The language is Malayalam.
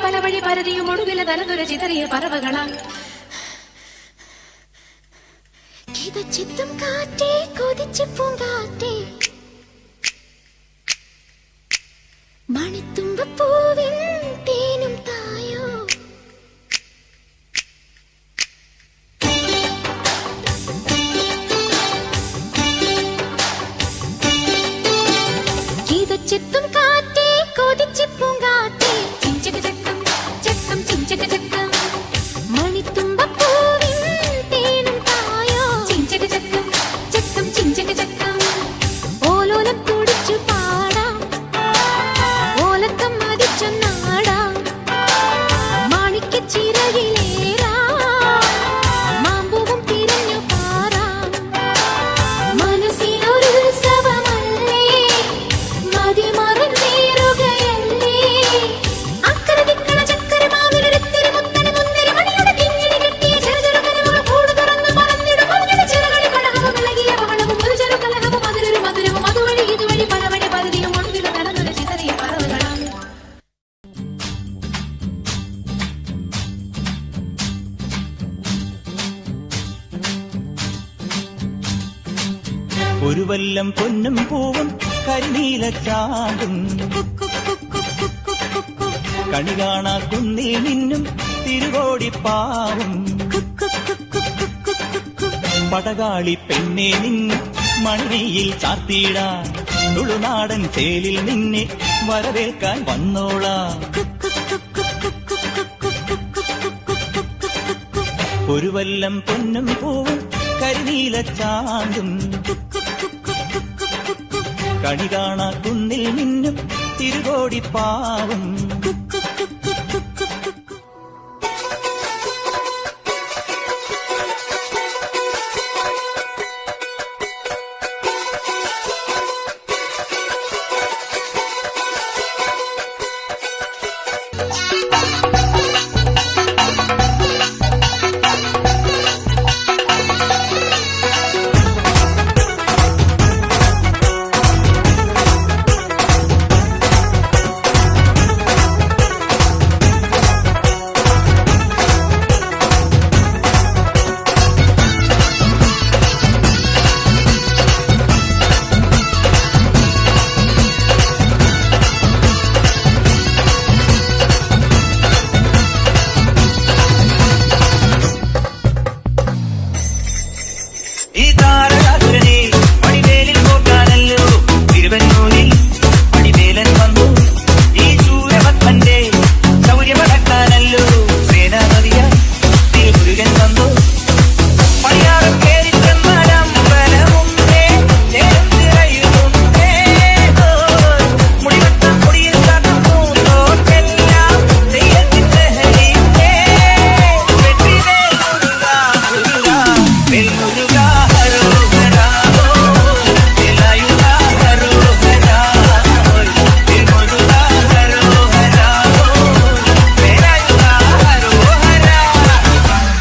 പല വഴി പരതിയും ഒടുവില തലതുര ചിതറിയ പറവകളാം. കിതച്ചെത്തും കാറ്റേ കൊതിച്ചു പൂങ്കാറ്റേ മണിത്തുമ്പപ്പൂവിൻ തേനും തായോ. കിതച്ചെത്തും കാറ്റേ കൊതിച്ചു പൂങ്കാറ്റേ ചിഞ്ചക ചക്കം ചക്കം ചിഞ്ചക ചക്കം മണിത്തുമ്പപ്പൂവിൻ തേനും തായോ. ചിഞ്ചക ചക്കം ചക്കം ചിഞ്ചക ചക്കം ഓലോലം കുടിച്ചു പാടാം ഓലക്കം മതിച്ചൊന്നാടാം മാണിക്യച്ചിറകിലേറാം മാമ്പൂവും തിരഞ്ഞു പാറാം. മനസ്സിനൊരുത്സവമല്ലേ മതിമറന്നേറുകയല്ലേ അക്കരെ ദിക്കണ ചക്കര മാവിലൊരുത്തിരി മുത്തരി മുന്തിരി മണിയുടെ കിങ്ങിണി കെട്ടിയ ചെറുചെറുകനമുള്ള കൂട് തുറന്ന് പറന്നിടും അവരുടെ ചിറകളിൽ കടഹവും ഇളകിയ ബഹളവും ഒരു ചെറു കലഹവും അതിലൊരു മധുരവും അതുവഴി ഇതുവഴി പലവഴി പരതിയും ഒടുവിൽ നടന്നൊരു ചിതറിയ പറവകളാം. ഒരു വല്ലം പൊന്നും പൂവും കരിനീല ചാണ്ടും കണി കാണാ കുന്നിൽ നിന്നും തിരുവോടിപ്പാവും. പടകാളി പെണ്ണെ നിന്നും മണിയിൽ ചാർത്തിയിടാൻ തുളുനാടൻ ചേലിൽ നിന്നെ വരവേൽക്കാൻ വന്നോളാം. ഒരു വല്ലം പൊന്നും പൂവും കരിനീല ചാണ്ടും കണി കാണാ കുന്നിൽ നിന്നും തിരുവോടിപ്പാവും.